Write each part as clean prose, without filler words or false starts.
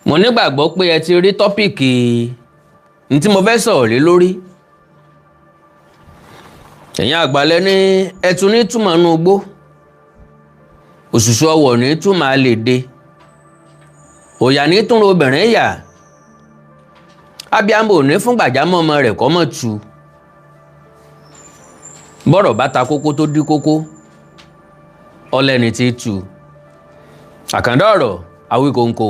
mo nígbàgbọ́ pé ẹ ti rí tọ́pìkì ní tí mo fẹ́ sọ̀rọ̀ lé lórí. ẹ̀yin àgbàlẹ̀ ní ẹtù ní túmọ̀ nú igbó, òṣùṣù ọwọ̀ ní túmọ̀ àlèdè, òyà ní túnra obìnrin yà, ábíàmọ̀ ní fún gbàjámọ̀ ọmọ rẹ̀ kọ́ mọ̀ tu. bọ́rọ̀ bá ta kókó tó dí kókó ọlẹ́ni tí tu. àkàndá ọ̀rọ̀ Awíkonko.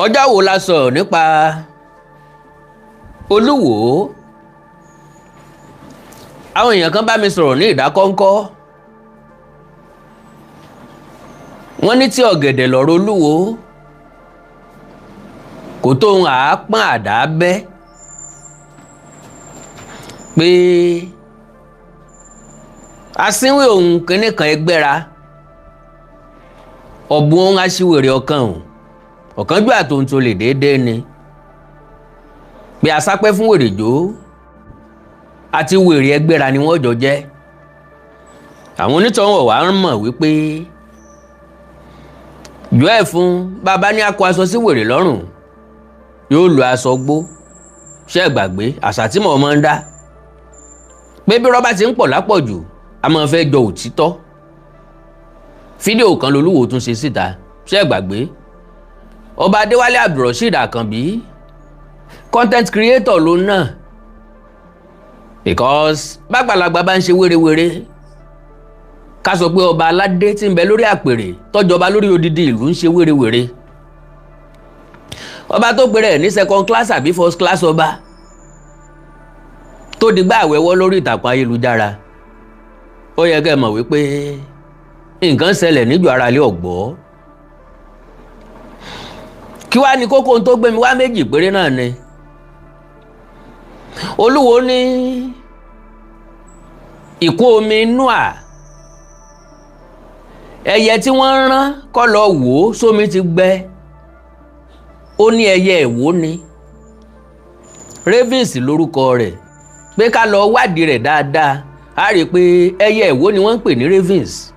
ọjọ́ wo la sọ̀rọ̀ nípa Olúwo. àwọn èèyàn kan bá mi sọ̀rọ̀ ní ìdákọ́ńkọ́. wọ́n ní tí ọ̀gẹ̀dẹ̀ lọ̀rọ̀ Olúwo kò tó ń àápọ́n àdá bẹ́, pé asínwé òun kìíní kan ẹgbẹ́ra ọ̀bùn òun aṣíwèrè ọkàn òun ọ̀kánjú àtòǹtò lè déédéé ni, pé asápẹ́ fún wèrè jó àti wèrè ẹgbẹ́ra ni wọ́n jọ jẹ́. àwọn onítọ̀hún wà ń mọ̀ wípé jọ ẹ̀ fún bàbá ní akọ aṣọ sí wèrè lọ́rùn yóò lo aṣọ gbó. ṣé ẹ gbàgbé àṣà tí mo máa ń dá pé bí rọ́bà ti ń pọ̀ lápọ̀jù a máa fẹ́ jọ òtítọ́. fídíò kan lolúwo tún ṣe síta, ṣé ẹ gbàgbé ọba Adéwálé Abdulrasheed Àkànbí content creator ló náà, because bàgbàlagbà bá ń ṣe wérewère ká sọ pé ọba aládé tí ń bẹ lórí àpèrè tọ́jọba lórí odidi ìlú ń ṣe wérewère. ọba tó pèrè ní second class àbí first class ọba tó digbá àwẹ̀wọ́ lórí ìtàkùn ayélujára, ó yẹ kẹ́ mọ̀ wípé nǹkan ṣẹlẹ̀ níjọ ara lé ọ̀gbọ́. kí wá ní kókó tó gbé mi wá méjì péré náà ni. Olúwo ní ìkún omi Nóà, ẹyẹ tí wọ́n rán kó lọ wò ó sómi ti gbẹ, ó ní ẹyẹ ìwó ni, Ravens lórúkọ rẹ̀, pé ká lọ wádìí rẹ̀ dáadáa á rí i pé ẹyẹ ìwó ni wọ́n ń pè ní Ravens,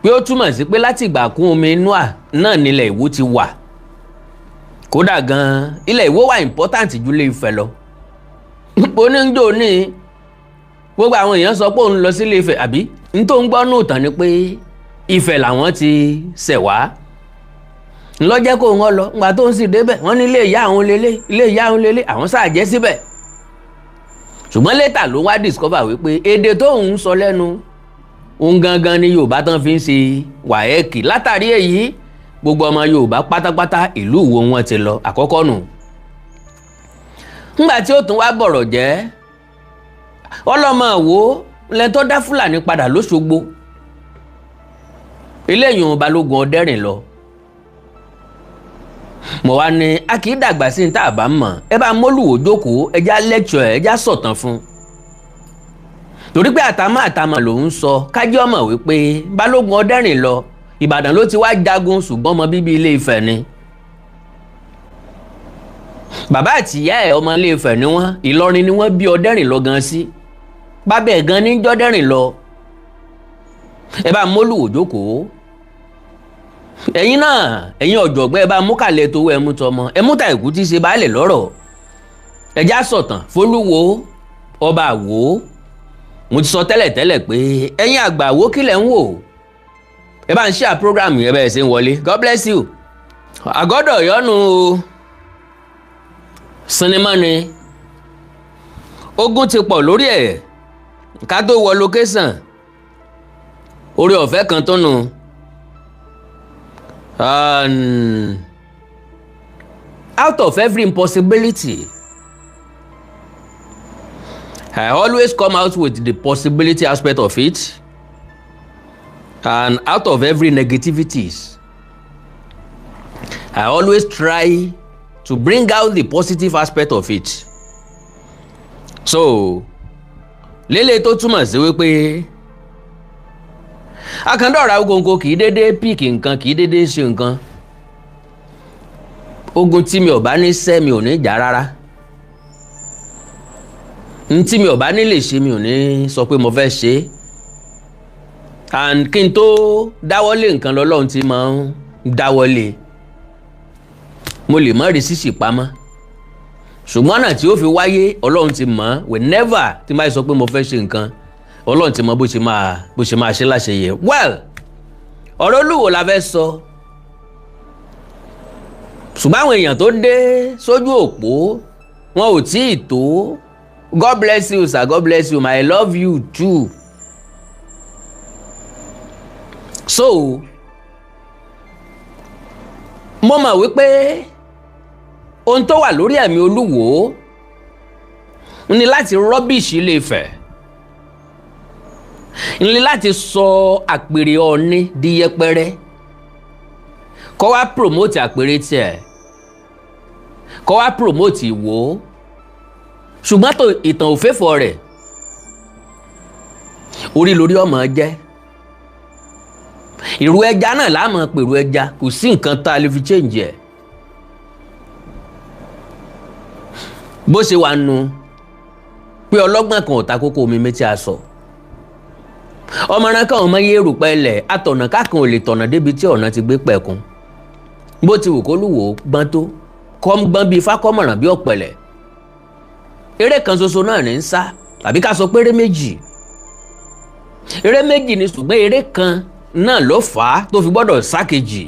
pé ó túmọ̀ sí pé láti ìgbà kún omi Nóà náà nílẹ̀ Ìwó ti wà. kódà gan-an ilẹ̀ Ìwó wà important ju Ilé Ifẹ̀ lọ. oníjó ní gbogbo àwọn èèyàn sọ pé òun lọ sí Ilé Ifẹ̀, àbí n tó ń gbọ́ nù tán ni pé Ifẹ̀ làwọn ti ṣẹ̀ wá ńlọ́jẹ́ kó wọn lọ ńgbà tó ń sì débẹ̀ wọ́n ní ilé ìyá àwọn lélẹ̀, ilé ìyá àwọn lélẹ̀, àwọn ṣàjẹ́ síbẹ̀. ṣùgbọ́n létà ló wá discover wípé èdè tó ń sọ lẹ́nu òun gangan ni Yorùbá tán fi ń ṣe wàhẹ́ẹ̀kì. látàrí èyí gbogbo ọmọ Yorùbá pátápátá ìlú Ìwó wọn ti lọ àkọ́kọ́ nù. ńgbà tí ó tún wá bọ̀rọ̀ jẹ́ ọlọ́mọ Ìwó lẹ́ni tó dá Fúlàní padà l'Óṣogbo, eléyìí Balógun Ọdẹ́rìn lọ. mo wá ní a kì í dàgbà sí ní tá a bá mọ̀, ẹ bá mọ́lùwò jókòó ẹjá lecture ẹjá sọ̀tàn fún un. torí pé àtàmà ló ń sọ kájí ọmọ wípé Balógun Ọdẹ́rìn lọ Ìbàdàn ló ti wá jagun, ṣùgbọ́n ọmọ bíbí Ilé Ifẹ̀ ni. bàbá àti ìyá ẹ̀ ọmọ Ilé Ifẹ̀ ni wọ́n, Ìlọrin ni wọ́n bí Ọdẹ́rìn lọ gan sí, bábẹ́ gan ní jọ́dẹ́rìn lọ. ẹ bá mọ́lùwò jókòó ẹ̀yin náà ẹ̀yin ọ̀jọ̀gbọ́n ẹ bá mú kàlẹ́ tó ẹmu tọmọ ẹmu ta ìkú tí ṣe baálẹ̀ lọ́rọ̀ ẹjá sọ̀tàn f'Olúwo ọba Àwó. mo ti sọ tẹ́lẹ̀ pé ẹ̀yin àgbà Àwó kílẹ̀ ń wò, ẹ bá ń share program yẹn bẹ́ẹ̀ ṣe ń wọlé. God bless you. àgọ́dọ̀ yọnu o sinimá ni ogun ti pọ̀ lórí ẹ̀ ká tó wọ location, oore ọ̀fẹ́ kan tó nù. Out of every impossibility, I always come out with the possibility aspect of it, and out of every negativities, I always try to bring out the positive aspect of it. So lélẹ̀ tó túmọ̀ sí wípé Àkàndá ọ̀rọ̀ Awíkonko kì í dédé píìkì nǹkan, kì í dédé ṣe nǹkan. ogun tí mi ò bá ní ṣẹ́ mi ò ní jà rárá, n tí mi ò bá ní lè ṣe mi ò ní sọ pé mo fẹ́ ṣe. and kí n tó dáwọ́lé nǹkan lọ́lọ́run ti máa ń dáwọ́lé mo lè má rí sísì pamọ́ ṣùgbọ́n náà tí ó fi wáyé Ọlọ́run ti mọ̀ whenever tí máa sọ pé mo fẹ́ ṣe nǹkan Ọlọ́run ti mọ̀ bó ṣe máa ṣe láṣeyẹ. Well, ọ̀rọ̀ Olúwo la fẹ́ sọ ṣùgbọ́n àwọn èèyàn tó dé sójú òpó wọn ò tí ì tó. God bless you sir, God bless you, I love you too. So mo mọ̀ wípé ohun tó wà lórí ẹ̀mí Olúwo ní láti rọ́bìṣì Ilé-Ifẹ̀, ní láti sọ àpèrè Ọọ̀ni di yẹpẹrẹ, kó wá promote àpèrè tiẹ̀, kó wá promote Ìwó, ṣùgbọ́n tó ìtàn òféfò rẹ̀ orí lórí ọmọ jẹ́. Ìrù ẹja náà láàmú pèrú ẹja, kò sí nǹkan tá a lè fi change ẹ̀. Bó ṣe wà nù pé ọlọ́gbọ́n kan ò ta kókó omi méjì aṣọ. Ọmọràn kan ọmọ yé rùpẹ́ lẹ̀ atọ̀nà kákan ò lè tọ̀nà débi tí ọ̀nà ti gbé pẹ̀kun. Bó ti wù kó Olúwo gbọ́n tó kọ́ gbọ́n bíi fákọ́mọ̀ràn bí ọ̀pẹ̀lẹ̀. Eré kan ṣoṣo náà ní ń sá tàbí ká sọ pé eré méjì. Eré méjì ni ṣùgbọ́n eré kan náà ló fà á tó fi gbọ́dọ̀ sá kejì.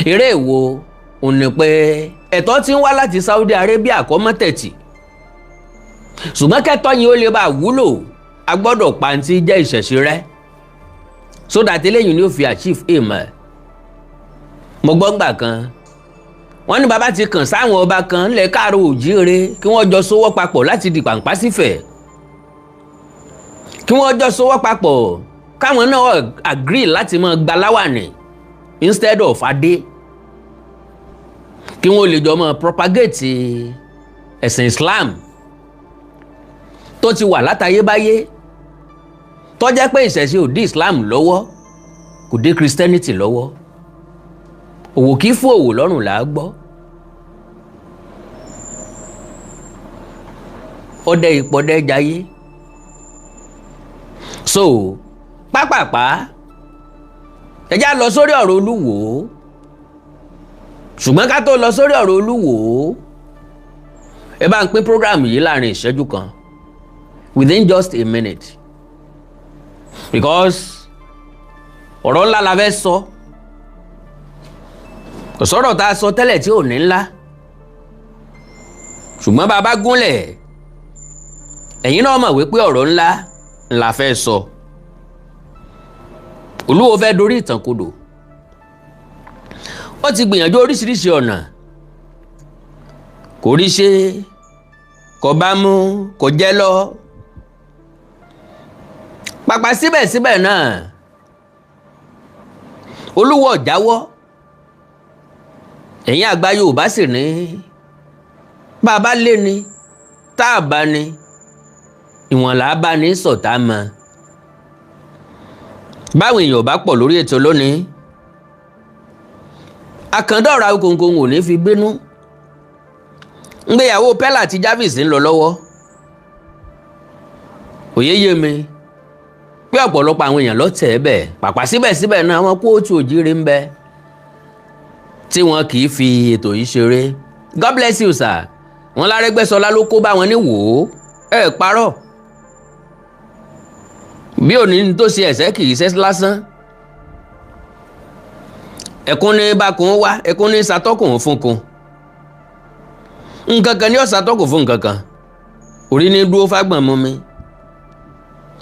Eré èwo ò ní pé ẹ̀tọ́ tí ń wá láti Saudi Arabia kọ́ mọ́ tẹ̀tì ṣùgbọ́n kẹ́tọ́ yìí ó lè bá wúlò a gbọ́dọ̀ pàǹtí jẹ́ ìṣẹ̀ṣe rẹ̀ so that eléyìí ni ó fi achieve aim ẹ̀. Mo gbọ́ ngbà kan wọ́n ní bàbá ti kàn sáwọn ọba kan ńlẹ̀ Káàárọ̀ Oòjíire kí wọ́n jọ sowọ́ papọ̀ láti di pàǹpá sífẹ̀, kí wọ́n jọ sowọ́ papọ̀ káwọn náà agree láti máa gba láwàní instead of adé, kí wọ́n lè jọ máa propagate ẹ̀sìn Islam tó ti wà látayébáyé, tó jẹ́ pé ìṣẹ̀ṣe ò dí Islam lọ́wọ́ kò dé Christianity lọ́wọ́. Òwò kìí fún òwò lọ́rùn là á gbọ́. Ọdẹ ìpọdẹ jayé. So pápápá ẹ já lọ sórí ọ̀rọ̀ Olúwo, ṣùgbọ́n ká tó lọ sórí ọ̀rọ̀ Olúwo ẹ bá ń pín program yìí láàrin ìṣẹ́jú kan within just a minute because ọ̀rọ̀ ńlá la fẹ́ sọ. Kò sọ̀rọ̀ tá a sọ tẹ́lẹ̀ tí ò ní ńlá ṣùgbọ́n bàbá gúnlẹ̀ ẹ̀yin náà mọ̀ wípé ọ̀rọ̀ ńlá la fẹ́ sọ. Olúwo fẹ́ dorí ìtàn kodò, ó ti gbìyànjú oríṣiríṣi ọ̀nà kò rí ṣe, kò bá mú, kò jẹ́ lọ. Pàpà síbẹ̀síbẹ̀ náà Olúwo ò jáwọ́. Ẹ̀yin àgbà Yorùbá sì ní bàbá lé ni tá a bá ní ìwọ̀n là á bá ní sọ̀tá mọ́. Báwọn èèyàn bá pọ̀ lórí ètò lónìí Àkàndá ọ̀rọ̀ Awíkonko ò ní fi bínú. Ngbéyàwó Pella àti Jarvis ń lọ lọ́wọ́. Òye yé mi pé ọ̀pọ̀lọpọ̀ àwọn èèyàn ló tẹ̀ ẹ́ bẹ̀ pàpà síbẹ̀síbẹ̀ náà wọn kóòtù Òjíire ń bẹ tí wọn kì í fi ètò yìí ṣeré. God bless you sir. Wọn l'Arẹ́gbẹ́ṣọlá ló kó bá wọn ní Wò ẹ parọ́. Bí òní tó ṣe ẹ̀ṣẹ̀ kì í ṣe lásán. Ẹkún ní bákun wá, ẹkún ní ṣàtọ́kùn fúnkun. Nǹkan kan ní ó ṣàtọ́kùn fún nǹkan kan. Orí ní dúró fágbọ̀n mú mi.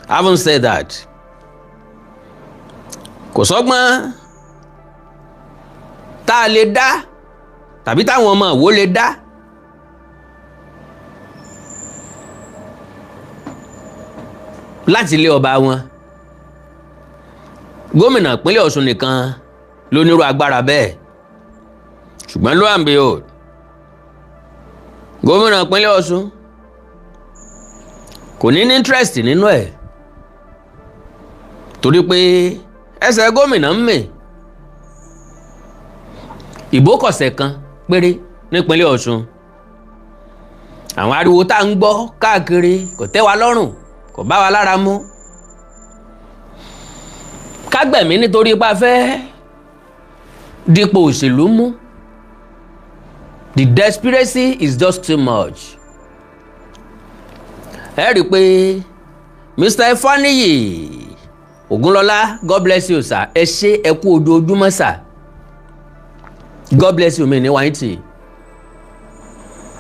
Haven't said that. Kò sọ́gbọ́n tá a lè dá tàbí táwọn ọmọ Ìwó lè dá láti ilé ọba wọn. Gómìnà ìpínlẹ̀ Ọ̀ṣun nìkan ló nírú agbára bẹ́ẹ̀ ṣùgbọ́n lo and behold gómìnà ìpínlẹ̀ Ọ̀ṣun kò ní interest nínú ẹ̀ torí pé ẹsẹ̀ gómìnà ń mì. Ìbò kọ̀sẹ̀ kan péré nípínlẹ̀ Ọ̀ṣun. Àwọn ariwo tá ń gbọ́ káàkiri kò tẹ́ wa lọ́rùn, kò bá wa lára mu. Kágbẹ̀mí nítorí ipá fẹ́ dípò òṣèlú mú. The desperation is just too much. ẹ rí i pé Mr. Ifaniyi Ogunlọlá, God bless you sir, ẹ ṣé ẹ kú ojoojúmọ́ sir, God bless you mi ní wáyé.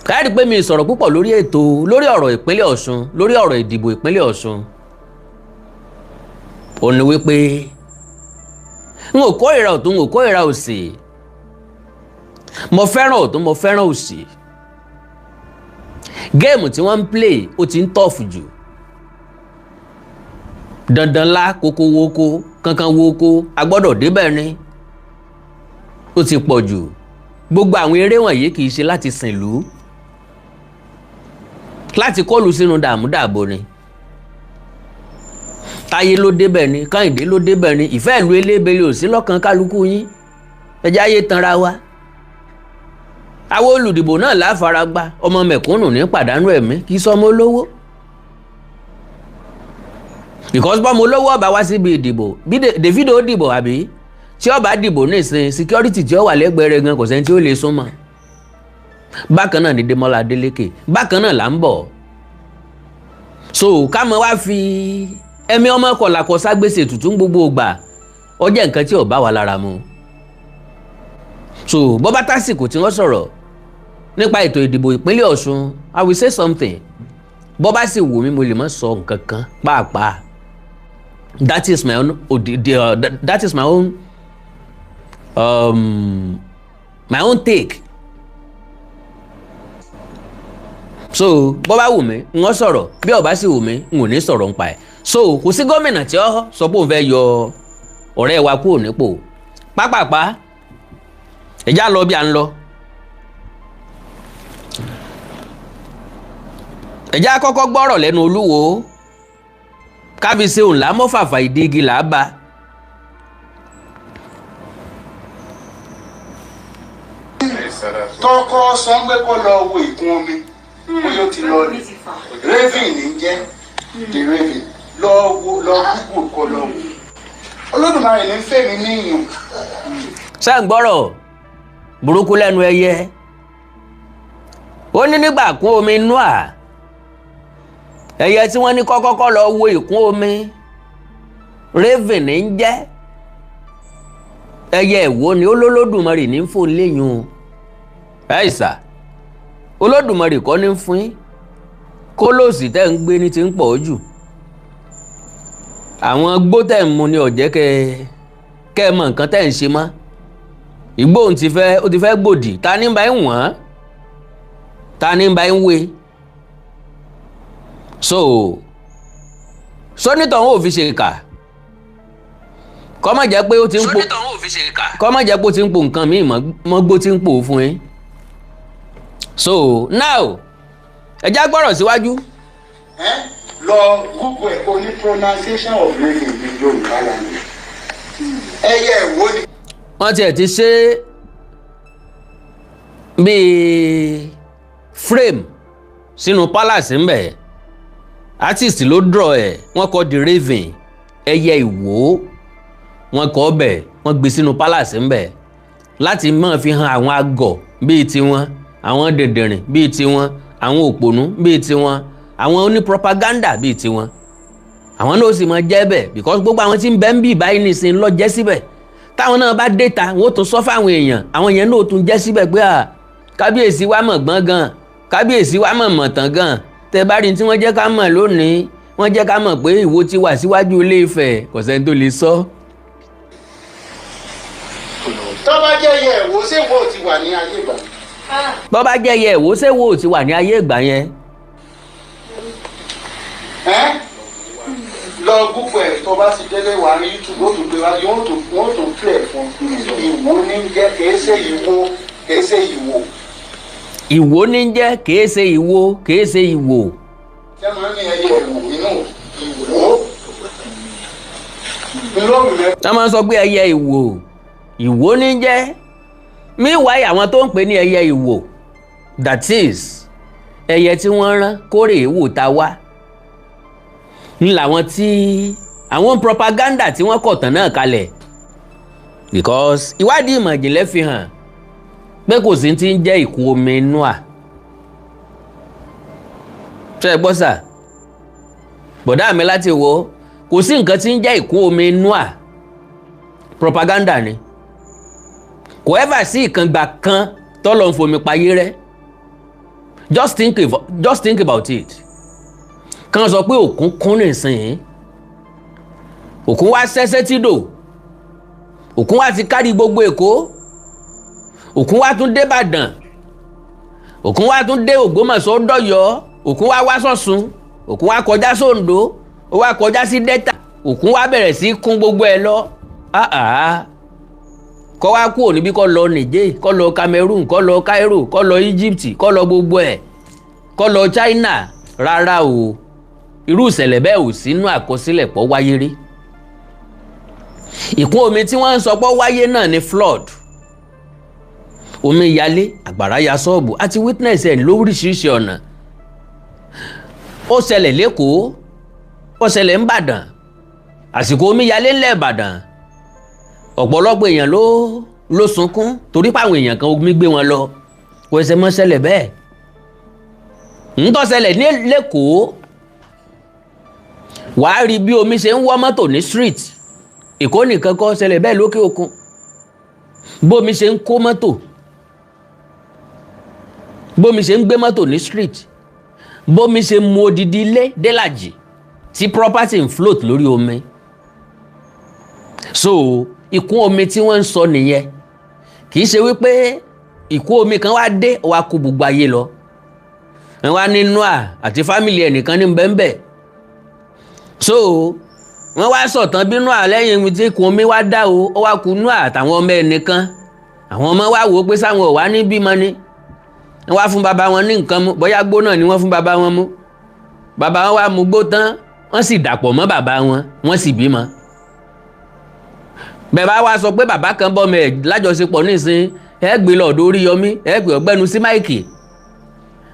ẹ rí i pé mi sọ̀rọ̀ púpọ̀ lórí ọ̀rọ̀ ìpínlẹ̀ Ọ̀ṣun, lórí ọ̀rọ̀ ìdìbò ìpínlẹ̀ Ọ̀ṣun. ó ní wípé n ò kórìíra ọ̀tún, n ò kórìíra òsì, mo fẹ́ràn ọ̀tún, mo fẹ́ràn òsì. géèmù tí wọ́n ń play ó ti ń tọ́ọ̀fù jù. dandan lá kókó wókó kankan wókó a gbọ́dọ̀ débẹ̀ ni, ó ti pọ̀ jù. gbogbo àwọn eré wọ̀nyí kì í ṣe láti sìnlú, láti kọlù sínú dààmúdàbò ni. Táyé ló débẹ̀ ni, Kẹ́hìndé ló débẹ̀ ni, ìfẹ́ ìlú elébele ò sí lọ́kàn kálukú yín, ẹjẹ́ ayé tanra wa. àwọn olùdìbò náà láfaragbá, ọmọ mẹ̀kúnnù ní pàdánù ẹ̀mí kì í sọmọ olówó. because bọ́mọ olówó ọba wá síbi ìdìbò bí Davido dìbò àbí tí ọba dìbò nísìn security tí ó wà lẹ́gbẹ̀ẹ́ rẹ̀ gan kò sẹ́ni tí ó lè súnmọ́. bákan náà ni Démọ́lá Adélékè, bákan náà là ń bọ̀. so ká mọ wá fi ẹ̀mí ọmọ kọ̀làkọ̀ ságbèsè tuntun gbogbo ìgbà ó jẹ́ nǹkan tí ò bá wa lára mu. so bọ́bá tásìkò tí wọ́n sọ̀rọ̀ nípa ètò ìdìbò ìpínlẹ̀ Ọ̀ṣun, I will say something. bọ́bá sì wù mí mo lè má sọ nǹkan kan pàápàá. That is my own that is my own take. so bọ́bá wù mí n ó sọ̀rọ̀, bí ó bá sì wù mí n ò ní sọ̀rọ̀ nípa ẹ̀. so kò sí gómìnà tí ó sọ pé òun fẹ́ yọ ọ̀rẹ́ wa kúrò nípò pápápá. ẹ̀já lọ bí à ń lọ. ẹ̀já kọ́kọ́ gbọ́rọ̀ lẹ́nu Olúwo, kábíyèsí òun là mọ́ fàfà ìdí igi là á bá. tọkọ sọgbẹ kọ lọ wo ìkún omi bóyá ó ti lọ rí raven ní jẹ́ the raven lọ Google kọ lọ wò. Olódùmarè ní fèmí níyùn. ṣé ń gbọ́rọ̀ burúkú lẹ́nu ẹyẹ? ó ní nígbà kún omi Noah, ẹyẹ tí wọ́n ní kọ́kọ́kọ́ lọ wo ìkún omi raven ní jẹ́. ẹyẹ ìwó ni Olódùmarè ní fún léyìn. ẹ̀sà Olódùmarè kọ́ ní fún yín, kólòsì tẹ́ ń gbé ní ti ń pọ̀ jù. àwọn gbó tẹ́ ń mu ni ọ̀jẹ́ kẹ́ ẹ mọ nǹkan tẹ́ ń ṣe mọ́. ìgbó ó ti fẹ́ gbòdì, ta ní bá ń wọ̀n, ta ní bá ń wé. so sọ́nítọ̀ wọn ò fi ṣe kà, kọ́ má jẹ́ pé ó ti ń po, kọ́ má jẹ́ pé ó ti ń po nǹkan míì mọ́ gbó tí ń pò fún yín. so now ẹjá gbọ́rọ̀ síwájú. lọ Google ẹ̀ kó ní pronunciation of raven ní Yorùbá lánàá. ẹyẹ ìwó ni. wọ́n tiẹ̀ ti ṣe bíi frame sínú palace ńbẹ̀, artist ló draw ẹ̀, wọ́n kọ the raven, ẹyẹ ìwó, wọ́n kọ ọbẹ̀, wọ́n gbé sínú palace ńbẹ̀ láti máa fi hàn àwọn àgọ̀ bíi tiwọn, àwọn dèdèrìn bíi tiwọn, àwọn òpònú bíi tiwọn, àwọn oní propaganda bíi tiwọn. àwọn náà sì máa jẹ́ bẹ̀ because gbogbo àwọn tí ń bẹ ń bì báyìí nìsín lọ jẹ́ síbẹ̀. táwọn náà bá dé ta wọ́n tún sọ fáwọn èèyàn, àwọn yẹn náà tún jẹ́ síbẹ̀ pé kábíyèsí wa mọ̀ gbọ́n gan, kábíyèsí wa mọ̀ mọ̀ tán gan. tẹ bá rí tí wọ́n jẹ́ ká mọ̀ lónìí, wọ́n jẹ́ ká mọ̀ pé Ìwó ti wà síwájú Ilé Ifẹ̀, kò sẹ́ni tó lè sọ. tó bá jẹ́ ẹyẹ ìwó ṣé ìwó ti wà ní ayé ìgbà? bọ́ bá jẹ́ ẹyẹ ìwó ṣé Ìwó ti wà ní ayé ìgbà yẹn? lọ Google ẹ̀ tó bá ti délé wà ní YouTube ó tún gbé wá wọ́n tún play fún Ìwó ní jẹ́ kìí ṣe Ìwó, kìí ṣe Ìwó. Ìwó ní jẹ́ kìí ṣe Ìwó, kìí ṣe Ìwó. ṣé máa ń ní ẹyẹ ìwó inú Ìwó? wọ́n máa ń sọ pé ẹyẹ Ìwó, Ìwó ní jẹ́. meanwhile àwọn tó ń pè ní ẹyẹ Ìwó, that is ẹyẹ tí wọ́n rán kórè wò ta wá, ń làwọn tí àwọn propaganda tí wọ́n kọ̀tàn náà kalẹ̀. because ìwádìí ìmọ̀ ìjìnlẹ̀ fi hàn pé kò sí ti ń jẹ́ ìkún omi Noah. ṣé ẹ gbọ́ sà bọ̀dá mi láti wo kò sí nǹkan tí ń jẹ́ ìkún omi Noah, propaganda ni. kò ẹ́fà sí ìkàngbà kan tọ́lọ́ ń fomi payé rẹ́. Just think about it. Kan sọ pé òkun kún nìsín, òkun wá sẹ́sẹ́ tídò, òkun wá ti kárí gbogbo Èkó, òkun wá tún dé Ìbàdàn, òkun wá tún dé Ògbómọ̀ṣọ́ dọ̀yọ́, òkun wá sọ̀sùn, òkun wá kọjá sóńdó, ó wá kọjá sí Delta, òkun wá bẹ̀rẹ̀ sí kún gbogbo ẹ̀ lọ. Kọ́ wá kúrò níbí kọ́ lọ Niger, kọ́ lọ Cameroon, kọ́ lọ Cairo, kọ́ lọ Egypt, kọ́ lọ gbogbo ẹ̀, kọ́ lọ China. Rárá o, irú ìṣẹ̀lẹ̀ bẹ́ẹ̀ ò sínú àkọsílẹ̀ pọ̀ wáyé rí. Ìkún omi tí wọ́n ń sọ pọ̀ wáyé náà ni flood. Omi yalé, àgbàrá ya ṣọ́ọ̀bù, àti witness ẹ̀ lóríṣiríṣi ọ̀nà. Ó ṣẹlẹ̀ l'Ékòó, ó ṣẹlẹ̀ n'Ìbàdàn, àsìkò omi yalé ńlẹ̀ Ìbàdàn. Ọ̀pọ̀lọpọ̀ èèyàn ló sunkún torí pé àwọn èèyàn kan omi gbé wọn lọ. Kò ṣe mọ́ ṣẹlẹ̀ bẹ́ẹ̀. ń tó ṣẹlẹ̀ ní l'Ékòó, wàá rí bí omi ṣe ń wọ́ mọ́tò ní street. Èkó nìkan kọ́ ṣẹlẹ̀ bẹ́ẹ̀ lókè òkun. Bómi ṣe ń kó mọ́tò, bómi ṣe ń gbé mọ́tò ní street, bómi ṣe mú odidi ilé délàjì tí property ń float lórí omi. So ìkún omi tí wọ́n ń sọ nìyẹn. Kì í ṣe wípé ìkún omi kan wá dé wá kó gbogbo ayé lọ. Wọ́n ní Noah àti fámìlì ẹnìkan ní bẹ́ẹ̀nbẹ́ẹ̀. So wọ́n wá sọ̀tàn bí Noah lẹ́yìn tí ìkún omi wá dá o, ó wá kù Noah àtàwọn ọmọ ẹnìkan. Àwọn ọmọ wá wò ó pé sáwọn ò wá ní bímọ ni. Wọ́n wá fún bàbá wọn ní nǹkan mu, bóyá gbó náà ni wọ́n fún bàbá wọn mu. Bàbá wọn wá mu gbó tán, wọ́n sì dàpọ̀ mọ́ bàbá wọn, wọ́n sì bímọ. Bàbá wa sọ pé bàbá kan bọ́mọ ẹ̀ lájọṣepọ̀ nísìn, ẹ gbé lọ́dọ̀ Oríyọmí, ẹ gbé ọgbẹ́nu sí máìkì.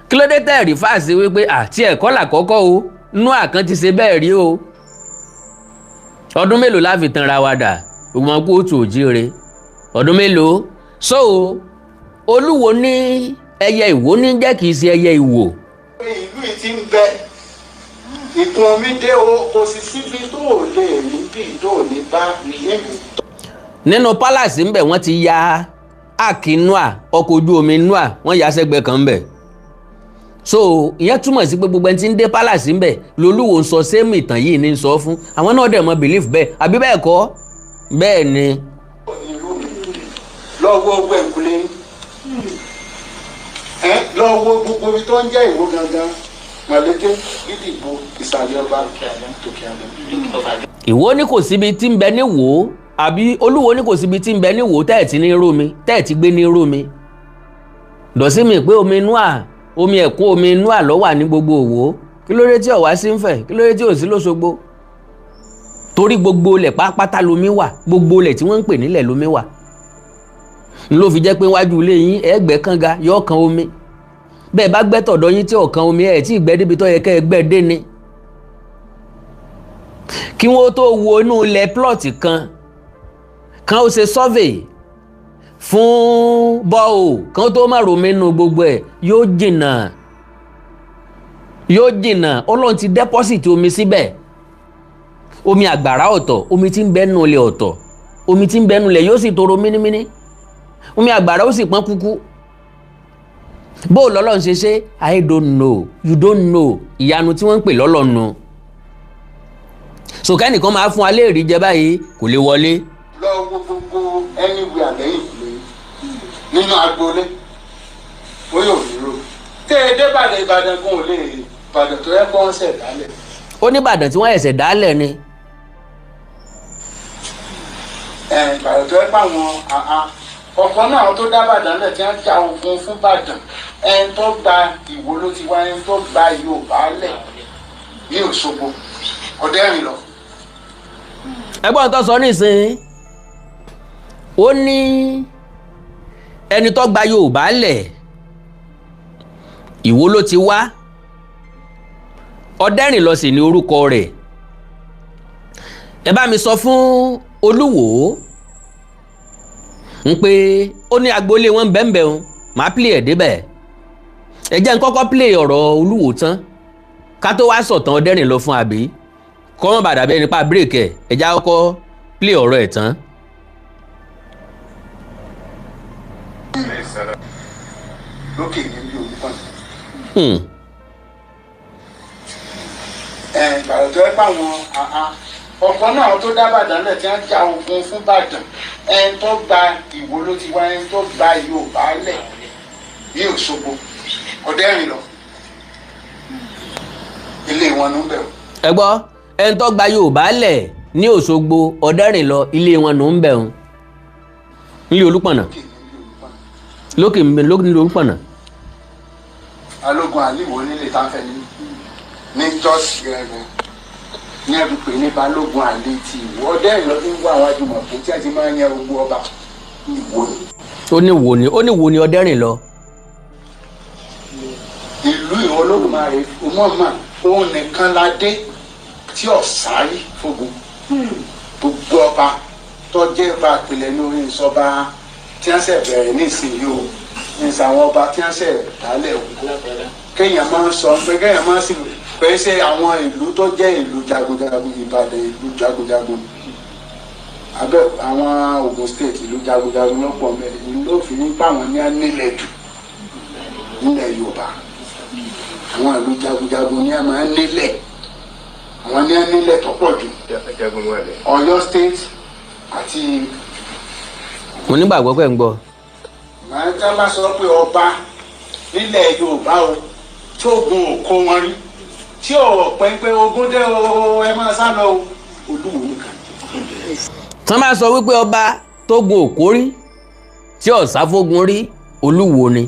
Kí ló dé tẹ́ẹ̀rí fáàsì wípé àti ẹ̀kọ́ làkọ́kọ́ o, Noah kan ti ṣe bẹ́ẹ̀ rí o. Ọdún mélòó la fi tanra wa dà? Ògbọ́n kú òtù òjíire. Ọdún mélòó? So Olúwo ní ẹyẹ ìwó ní jẹ́ kìí ṣe ẹyẹ ìwò. Ìlú yìí ti ń bẹ ìkún omi dé o, kò sì síbi tó ò lè rí bí tó ò ní bá ilé mi. Nínú pálàsì ńbẹ̀ wọ́n ti ya áàkì Noah, ọkọ̀ ojú omi Noah, wọ́n ya sẹ́gbẹ̀ẹ́ kan ńbẹ̀. So ìyẹn túmọ̀ sí pé gbogbo ẹni tí ń dé pálàsì ńbẹ̀ l'Olúwo ń sọ sẹ́mù ìtàn yìí ní sọ fún àwọn náà dẹ̀ mọ́ belief bẹ́ẹ̀ àbí bẹ́ẹ̀ kọ́ bẹ́ẹ̀ ni. lọ́wọ́ owó ẹ̀kúlé lọ́wọ́ gbogbo ibi tó ń jẹ́ Ìwó gangan, Mọ̀lété, Gídìgbò, Ìsàlẹ̀ Ọba, Tòkè Àgbẹ̀. Ìwó ní kò síbi tí ń bẹ ní Ìwó, àbí Olúwo ní kò síbi tí ń bẹ ní Ìwó tẹ́ẹ̀tì ní rómi, tẹ́ẹ̀tì gbé ní rómi. Dọ̀sí mi pé omi Noah, omi ẹ̀kún omi Noah ló wà ní gbogbo Ìwó. Kí ló dé tí ó wá sí Ifẹ̀? Kí ló dé tí ò sí l'Óṣogbo? Torí gbogbo ilẹ̀ pápátá lomi wà, gbogbo ilẹ̀ tí wọ́n ń pè nílẹ̀ lomi wà. Ló fi jẹ́ pé wájú ilé yín ẹgbẹ́ kànga yóò kan omi. Bẹ́ẹ̀ bá gbẹ́ tọ̀dọ̀ yín tí ò kan omi ẹ̀ tí ìgbẹ́ débi tó yẹ kẹ́ ẹ gbẹ́ dé ni. Kí wọ́n tó wo inú ilẹ̀ plọ̀tì kan ó ṣe survey fún bọ́ọ̀ kan tó má romi nínú gbogbo ẹ̀ yóò jìnnà. Ọlọ́run ti deposit omi síbẹ̀. Omi àgbàrá ọ̀tọ̀, omi tí ń bẹ nínú ilẹ̀ ọ̀tọ̀, omi tí ń bẹ nínú ilẹ̀ yóò sì toro mínímíní, omi àgbàrá ó sì pọ́n kúkú. Bó lọ́lọ́run ṣe ṣe, I don't know, you don't know. Ìyanu tí wọ́n ń pè lọ́lọ́run. So kẹ́nìkan máa fún alẹ́ ìrí jẹ báyìí kò lè wọlé. Lọ wo gbogbo anywhere àlẹ́yìn ìlú nínú agboolé ó yóò dúró. Tẹ́ ẹ dé Ìbàdàn kan ò lè rí Ìbàdàn tó yẹ kó ń ṣẹ̀ dálẹ̀. Ó ní Ìbàdàn tí wọ́n ẹ̀sẹ̀ dálẹ̀ ni. Ìbàdàn tó yẹ pé àwọn ọ̀kan náà tó dá Ìbàdàn lẹ̀ tí wọ́n já ogun fún Ìbàdàn, ẹni tó gba Ìwó ló ti wá, ẹni tó gba Yorùbá lẹ̀ ní Òṣogbo ọ̀dẹ́rìn lọ. Ẹgbọ́n tó sọ nísìnyí, ó ní ẹni tó gba Yorùbá lẹ̀ Ìwó ló ti wá, ọ̀dẹ́rìn lọ sì ní orúkọ rẹ̀. Ẹ bá mi sọ fún Olúwo ń pé ó ní agboolé wọn bẹ́ẹ̀nbẹ́ẹ̀ o máa play ẹ̀ débẹ̀ ẹ jẹ́ n kọ́kọ́ play ọ̀rọ̀ Olúwo tán ká tó wá sọ̀tàn Ọdẹ́rìnlọ fún àbí kọ́ mọ́ bàdà bẹ́ẹ̀ nípa break ẹ̀ ẹ já kọ́kọ́ play ọ̀rọ̀ ẹ̀ tán. lókè ní bí Olúpọ̀nà. ìbàdàn tó ẹ bá wọn ọ̀pọ̀ náà tó dá Ìbàdàn lẹ̀ tí wọ́n já ogun fún Ìbàdàn ẹni tó gba Ìwó ló ti wá ẹni tó gba Yorùbá lẹ̀ ní Òṣogbo Ọdẹ́rìnlọ ilé wọn ló ń bẹ̀rù. ẹ gbọ́ ẹni tó gba Yorùbá lẹ̀ ní Òṣogbo Ọdẹ́rìnlọ ilé wọn ló ń bẹ̀rù nílé Olúpọ̀nà lókè nílé Olúpọ̀nà. Balógun Àlíwò nílé táfẹ́ ní jọ́sì gẹ́gẹ́ ní ẹbí pé ní Balógun Àlí ti Ìwó Ọdẹ́rìnlọ tí ń wá àwọn àjùmọ̀pọ̀ tí a ti máa ń yan gbogbo ọba Ìwó ni. ó ní wo ni Ọdẹ́rìnlọ. ìlú Ìwó Olódùmarè ọmọọmọ òun nìkan la dé tí ọ̀sárí fógun gbogbo ọba tó jẹ́ ọba àpilẹ̀ ní orí ìsọba tí wọ́n ṣẹ̀ bẹ̀rẹ̀ ní ìsinyìí o ní ìsàwọn ọba tí wọ́n ṣẹ̀ dálẹ̀ o kéèyàn máa ń sọ pé kéèyàn máa ń sì pé ṣe àwọn ìlú tó jẹ́ ìlú jagunjagun Ìbàdàn ìlú jagunjagun abẹ́ àwọn Ògùn state ìlú jagunjagun ló pọ̀ mẹ́rin ìlú ló fi ń pa àwọn ní anílẹ̀ jù nílẹ̀ Yorùbá àwọn ìlú jagunjagun ní a máa ń nílẹ̀ àwọn ní a nílẹ̀ tó pọ̀ jù Ọ̀yọ́ state àti. mo nígbàgbọ́ pé ń gbọ́. màá tá bá sọ pé ọba nílẹ̀ Yorùbá o tí ogun ò kó wọn rí tí ò pẹ́ pé ogun dé o ẹ máa sá lọ o Olúwo nìkan. tán bá sọ wípé ọba tó gun òkó rí tí ọ̀sá fógun rí Olúwo ni.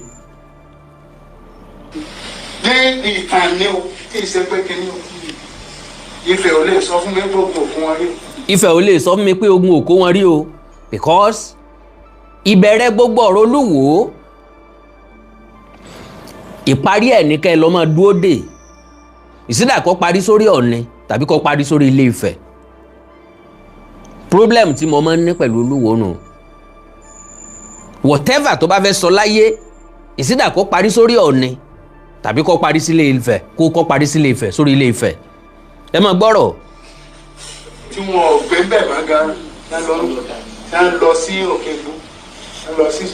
ní ìtàn ni o kì í ṣe pé kíní o Ifẹ̀ ò lè sọ fún mi pé ogun ò kó wọn rí. Ifẹ̀ ò lè sọ fún mi pé ogun ò kó wọn rí o because ìbẹ̀rẹ̀ gbogbo ọ̀rọ̀ Olúwo ìparí ẹ̀ ní kẹ́ ẹ lọ́ máa dúró dè ìsídà kó parí sórí Ọ̀ọ̀ni tàbí kó parí sórí Ilé Ifẹ̀ problem tí mo máa ń ní pẹ̀lú Olúwo nù whatever tó bá fẹ́ sọ láyé ìsídà kó parí sórí Ọ̀ọ̀ni tàbí kó parí sí Ilé Ifẹ̀ kó parí sí Ilé Ifẹ̀ sórí Ilé Ifẹ̀ ẹ máa gbọ́rọ̀. tí wọn ò gbé bẹ́ẹ̀ máa ga ń lọ sí Òkè Ìgbò ń lọ sí.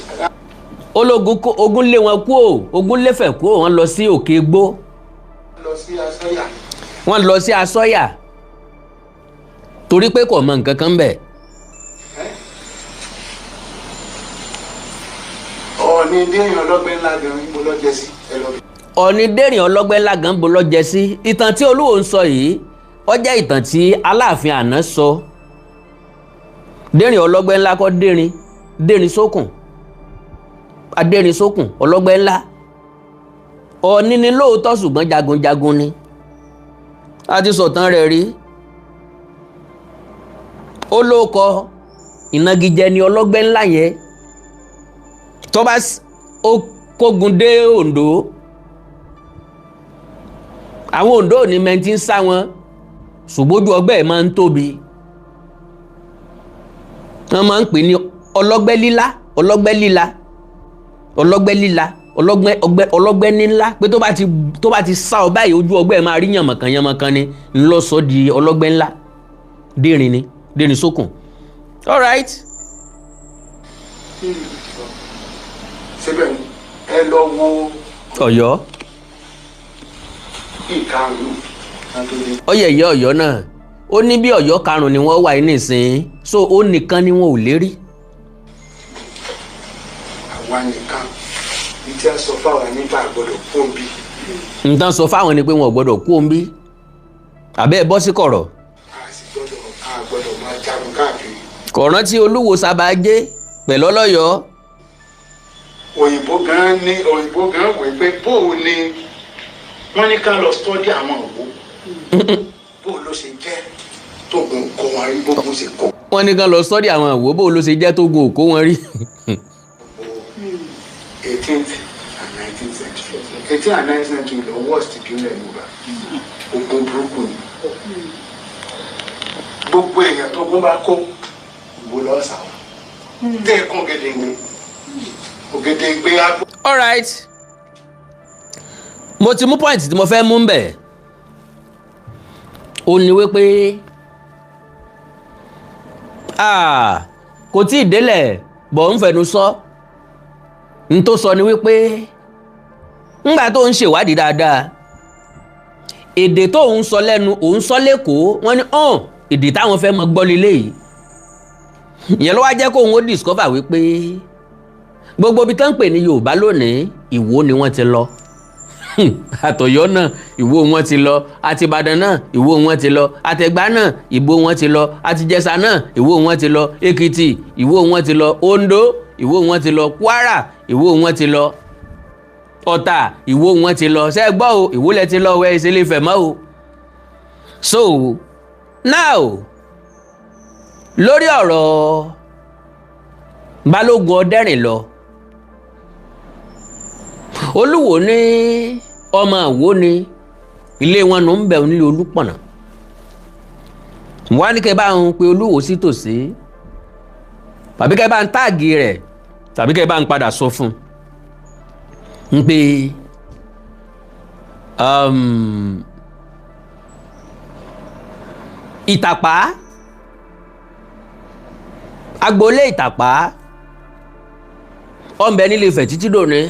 ológun ogun lé wọn kú o ogun lẹ́fẹ̀ kú o wọ́n lọ sí Òkè Ìgbò. lọ sí Asọ́yà. wọ́n lọ sí Asọ́yà torí pé kò mọ nǹkan kan bẹ̀. Ọ̀ọ̀ni dẹ́rìn ọlọ́gbẹ́ ńlá gan-an mo lọ jẹ sí ẹ lọ. Ọ̀ọ̀ni dẹ́rìn ọlọ́gbẹ́ ńlá gan-an mo lọ jẹ sí ìtàn tí Olúwo ń sọ yìí ó jẹ́ ìtàn tí Aláàfin àná sọ dẹ́rìn ọlọ́gbẹ́ ńlá kọ́ dẹ́rìn sókùn adẹ́rìn sókùn ọlọ́gbẹ́ ńlá Ọ̀ọ̀ni ni lóòótọ́ ṣùgbọ́n jagunjagun ni a ti sọ̀tàn rẹ̀ rí ó lóko ìnagijẹ ni ọlọ́gbẹ́ ńlá yẹn tó bá ó kógun dé Oǹdó àwọn Oǹdó ò ní mẹ́ntì ń sá wọn ṣùgbọ́n ojú ọgbẹ́ ẹ̀ máa ń tóbi wọ́n máa ń pè ní ọlọ́gbẹ́ lílá ọlọ́gbẹ́ nílá pé tó bá ti sá ọ báyìí ojú ọgbẹ́ ẹ̀ máa rí yànmọ̀kan ni ńlọ́sọ di ọlọ́gbẹ́ ńlá dẹ́rìn sókùn all right. síbẹ̀ ẹ lọ wo Ọ̀yọ́ ìkarùn-ún. ọyẹyẹ Ọ̀yọ́ náà ó ní bí Ọ̀yọ́ karùn-ún ni wọ́n wà ní ìsìn so ó nìkan ni wọn ò lérí. àwa nìkan ní tí a sọ fáwọn nípa àgbọ́dọ̀ kó bí. nǹkan sọ fáwọn ni pé wọn ò gbọ́dọ̀ kú omi àbẹ́ ẹ bọ́ sí kọ̀rọ̀. a gbọ́dọ̀ máa jagun káàkiri. kọ̀ọ̀rán tí Olúwo sábà jẹ́ pẹ̀lú ọlọ́yọ̀ọ́. òyìnbó gan wò pé bóò ni wọ́n ní ká lọ sọ́dí àwọn òwò bóò ló ṣe jẹ́ tógun kó wọn rí bógun ṣe kó. wọ́n ní ká lọ sọ́dí àwọn òwò bóò ló ṣe jẹ́ tógun òkó wọn rí. 18th and 19th century 18th and 19th century lọ worst ìpínlẹ̀ Yorùbá ogun burúkú ni gbogbo èèyàn tó gún bá kó ìwò lọ́sàá tẹ́ ẹ kàn Ògèdèngbé agbó. all right mo ti mú point tí mo fẹ́ mú bẹ̀ ó ní wípé kò tí ì délẹ̀ bọ̀ ń fẹnu sọ n tó sọ ni wípé ńgbà tó ń ṣèwádìí dáadáa èdè tó ń sọ lẹ́nu òun sọ lẹ́kọ̀ọ́ wọ́n ní èdè táwọn fẹ́ mọ gbọ́ lílé yìí ìyẹn ló wá jẹ́ kóun ó discover wípé gbogbo ibi tó ń pè ní Yorùbá lónìí Ìwó ni wọ́n ti lọ àtọ̀yọ́ náà Ìwó wọn ti lọ àti Ìbàdàn náà Ìwó wọn ti lọ àtẹ̀gbá náà Ìwó wọn ti lọ àti Ìjẹ̀ṣà náà Ìwó wọn ti lọ Èkìtì Ìwó wọn ti lọ Oǹdó Ìwó wọn ti lọ Kwara Ìwó wọn ti lọ Ọ̀tà Ìwó wọn ti lọ ṣé gbọ́ o Ìwó lẹ ti lọ wẹ́ ìṣẹ̀lẹ̀ Ifẹ̀ mọ́ o. So now lórí ọ̀rọ̀ Balógun Ọdẹ́rìnlọ Olúwo ní ọmọ Ìwó ni ilé wọn nù ń bẹ̀ nílé Olúpọ̀nà wọ́n á ní kẹ́ bá ń pe Olúwo sí tòsí tàbí kẹ́ bá ń táàgì rẹ̀ tàbí kẹ́ bá ń padà sọ fún un pé Ìtàpá agboolé Ìtàpá ó ń bẹ nílé Ifẹ̀ títí dòní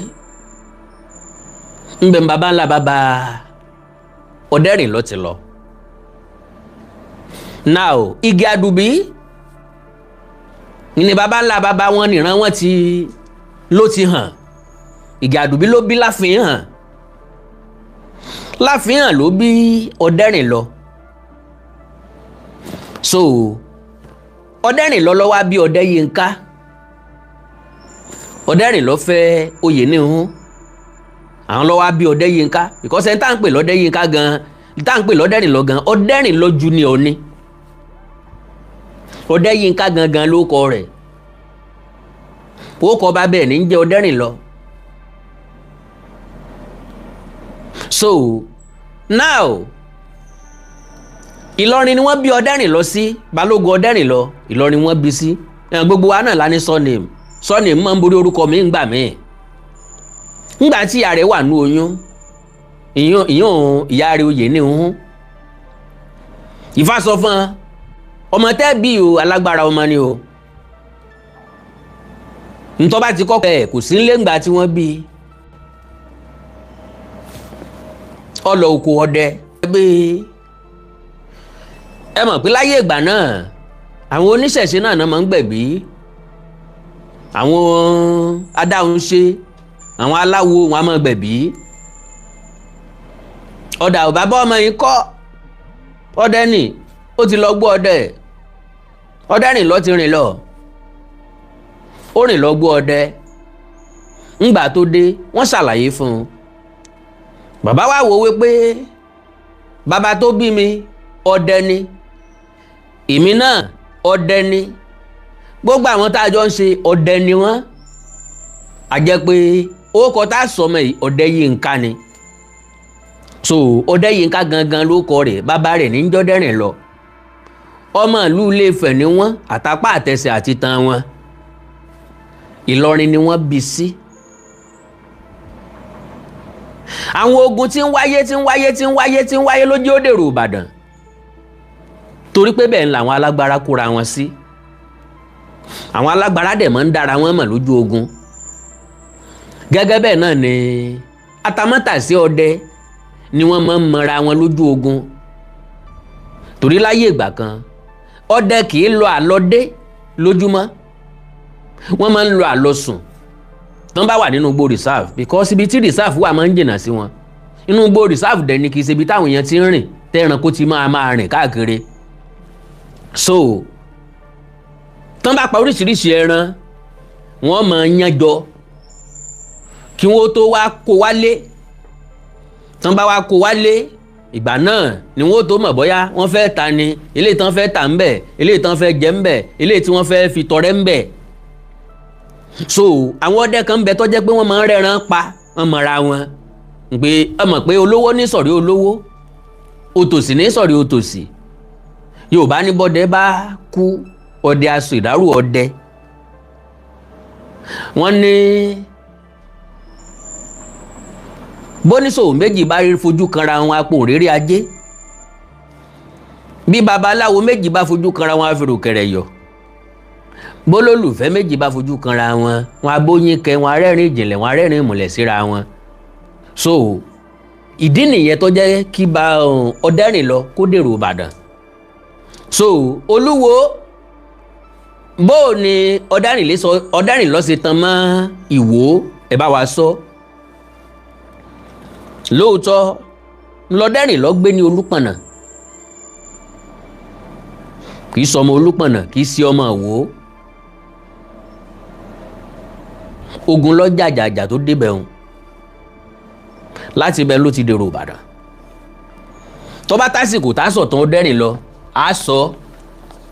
ń bẹ bàbá ńlá bàbá Ọdẹ́rìnlọ ti lọ. Now Igi Àdùbí ní bàbá ńlá bàbá wọn nìran wọn ló ti hàn. Igi Àdùbí ló bí Láfihàn, Láfihàn ló bí Ọdẹ́rìnlọ. So Ọdẹ́rìnlọ ló wá bí Ọdẹ́yínká, Ọdẹ́rìnlọ fẹ́ Oyèníhun, àwọn ló wá bí Ọdẹ́yínká because ẹni tá à ń pè lọ́dẹ́yínká gan tá à ń pè lọ́dẹ́rìnlọ gan Ọdẹ́rìnlọ junior ni Ọdẹ́yínká gangan ló kọ rẹ̀, ó kọ bá bẹ́ẹ̀ ní jẹ́ Ọdẹ́rìnlọ. So now Ìlọrin ni wọ́n bí Ọdẹ́rìnlọ sí, Balógun Ọdẹ́rìnlọ Ìlọrin wọ́n bí sí. Gbogbo wa náà la ní surname máa ń borí orúkọ mi ńgbà míì. Ńgbà tí ìyá rẹ̀ wà ní oyún ìyún ìyá rẹ̀ Oyèníhun Ifá sọ fún ọmọ tẹ́ bí o alágbára ọmọ ni o ntọ́ bá ti kọ́kọ́ ẹ̀ kò sí nílé ńgbà tí wọ́n bí ọlọ oko ọdẹ gbé. Ẹ mọ̀ pé láyé ìgbà náà àwọn oníṣẹ̀ṣe náà máa ń gbẹ̀bí, àwọn adáhunṣe àwọn aláwo wọn a máa gbẹ̀bí. Ọ̀dà ò bá bá ọmọ yìí kọ́ ọdẹ nì ó ti lọ gbọ́ ọdẹ, Ọdẹ́rìnlọ ti rìn lọ, ó rìn lọ gbọ́ ọdẹ. Ńgbà tó dé wọ́n ṣàlàyé fún un. Bàbá wa wò wípé bàbá tó bí mi ọdẹ ni, èmi náà ọdẹ ni, gbogbo àwọn tá a jọ ń ṣe ọdẹ ni wọ́n, a jẹ́ pé orúkọ tá a sọmọ yìí Ọdẹ́yínká ni. So Ọdẹ́yínká gangan ló kọ rẹ̀, bàbá rẹ̀ ní Ọdẹ́rìnlọ. Ọmọ ìlú Ilé Ifẹ̀ ni wọ́n, àtàpá àtẹsẹ̀ àti tan wọn. Ìlọrin ni wọ́n bí sí. Àwọn ogun tí ń wáyé ló jẹ́ ó dèrò Ìbàdàn torí pé bẹ́ẹ̀ ń làwọn alágbára kóra wọn sí. Àwọn alágbára dẹ̀ máa ń dára wọn mọ̀ lójú ogun. Gẹ́gẹ́ bẹ́ẹ̀ náà ni atamátàsé ọdẹ ni wọ́n máa ń mọra wọn lójú ogun torí láyé ìgbà kan ọdẹ kì í lọ àlọdé lójúmọ́, wọ́n máa ń lọ àlọsùn tán bá wà nínú igbó reserve because ibi tí reserve wà máa ń jìnnà sí wọn. Inú igbó reserve dẹ̀ ni kì í ṣe ibi táwọn èèyàn ti ń rìn tẹ́ranko ti máa rìn káàkiri. So tán bá pa oríṣiríṣi ẹran wọ́n máa yán jọ kí wọ́n tó wá kó wálé. Tán bá wá kó wálé ìgbà náà ni wọ́n tó mọ̀ bóyá wọ́n fẹ́ ta ni, eléyìí tán fẹ́ tà ń bẹ̀, eléyìí tán fẹ́ jẹ ń bẹ̀, eléyìí tí wọ́n fẹ́ fi tọrẹ ń bẹ̀. So àwọn ọdẹ kan ń bẹ tó jẹ́ pé wọ́n máa ń rẹ́ran pa wọ́n mọ̀ra wọn pé ẹ mọ̀ pé olówó ní sọ̀rí olówó, òtòṣì ní sọ̀rí òtòṣì. Yorùbá ní bọ́dẹ bá kú ọdẹ aṣọ ìdárò ọdẹ. wọ́n ní bóníṣòwò méjì bá rí fojú kanra wọn apò òréré ajé, bí babaláwo méjì bá fojú kanra wọn afèròkẹrẹ yọ, bólólùfẹ́ méjì bá fojú kanra wọn abóyin kẹ, wọn arẹ́rìn ìjìnlẹ̀, wọn arẹ́rìn ìmùlẹ̀ síra wọn. So ìdí nìyẹn tó jẹ́ kí bá Ọ̀dẹ́rìnlọ kó dèrò Ìbàdàn. So Olúwo bó ni Ọ̀dẹ́rìnlọ ṣe tan mọ́ Ìwó, ẹ bá wa sọ. Lóòótọ́ l'Ọ̀dẹ́rìnlọ gbé ní Olúpọ̀nà, kì í sọmọ Olúpọ̀nà, kì í sí ọmọ Ìwó. Ogun lọ jàjàjà tó débẹ̀ òun, láti ibẹ̀ ló ti dèrò Ìbàdàn. tó bá tásìkò tá sọ̀tàn Ọ̀dẹ́rìnlọ á sọ,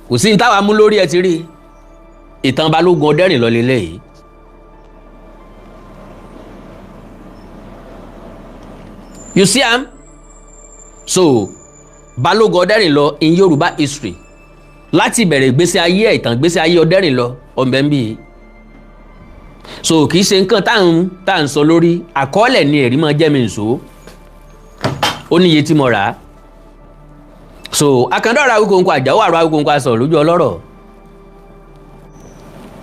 kò sí ní táwa mú lórí ẹ ti rí ìtàn Balógun Ọ̀dẹ́rìnlọ lélẹ́yìí. You see am? So Balógun Ọ̀dẹ́rìnlọ in Yorùbá history, láti ìbẹ̀rẹ̀ ìgbésí ayé ìtàn ìgbésí ayé Ọ̀dẹ́rìnlọ ọ̀bẹ ń bí. So kì í ṣe nǹkan tá à ń sọ lórí àkọọ́lẹ̀ ni ẹ̀rí máa jẹ́ mi nìṣó, ó níye tí mo rà á. So Àkàndá ọ̀rọ̀ Awíkonko, Àjàó àrò Awíkonko asọ̀ lójú ọlọ́rọ̀.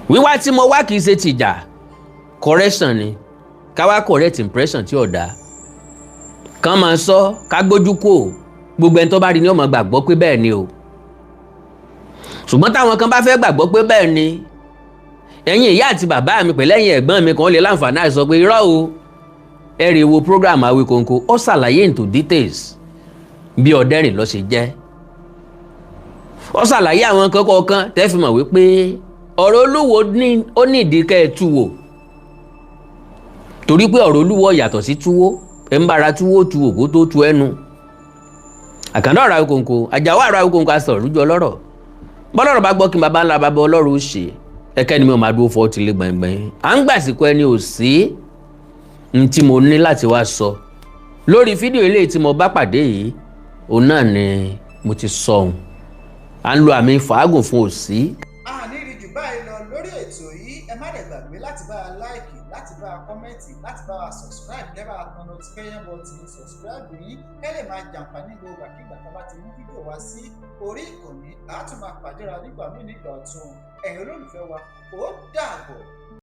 Wíwá tí mo wá kì í ṣe tìjà, correction ni, ká wá correct impression tí ò dáa. Kàn máa sọ ká gbójú kò, gbogbo ẹni tó bá rí ni ó máa gbàgbọ́ pé bẹ́ẹ̀ ni o. Ṣùgbọ́n táwọn kan bá fẹ́ gbàgbọ́ pé bẹ́ẹ̀ ni, ẹ̀yin ìyá àti bàbá mi pẹ̀lú ẹ̀yin ẹ̀gbọ́n mi kan lè láǹfààní àti sọ pé irọ́ o, ẹ rè wo program Awíkonko, ó ṣàlàyé into details bí Ọ̀dẹ́rìnlọ ṣe jẹ́. Ó ṣàlàyé àwọn nǹkan kọ̀ọ̀kan tẹ́ fi mọ̀ wípé ọ̀rọ̀ Olúwo ó ní ìdí kẹ́ ẹ tú wò, torí pé ọ̀rọ̀ Olúwo yàtọ̀ sí túwó, ẹ̀ ń bára túwó tu òkú tó tu ẹnu. Àkàndá ọ̀rọ̀ Awíkonko, Àjàó àrò Awíkonko asọ̀ lójú ọlọ́rọ̀. Bọ́lọ́rọ̀ bá gbọ́ kí baba ńlá baba ọlọ́run ó ṣe, ẹ̀kẹ́ ni mi ò máa dúró fọ́ tilé gbẹ̀ngbẹ̀n. À ń gbàsíkò ẹni ò sí ní tí mo ní láti wá sọ lórí fídíò eléyìí tí mo bá pàdé yìí, òun náà ni mo ti sọ ohun. À ń lo àmì fàágùn fún òsì. A ní rí jù báyìí lọ lórí ètò yìí. Ẹ má dẹ̀ gbàgbé láti bá a láìkì, láti bá a kọ́mẹ́ǹtì, láti bá a subscribe, kẹ́ bá a tan notification button subscribe yín kẹ́ lè máa jàǹfààní gbogbo àkígbà tó bá ti mú fídíò wá sí orí ìkànnì. A tún máa pàdéra nígbà míì nígbà ọ̀tun. Ẹ̀yin olólùfẹ́ wa, ó dàbọ̀.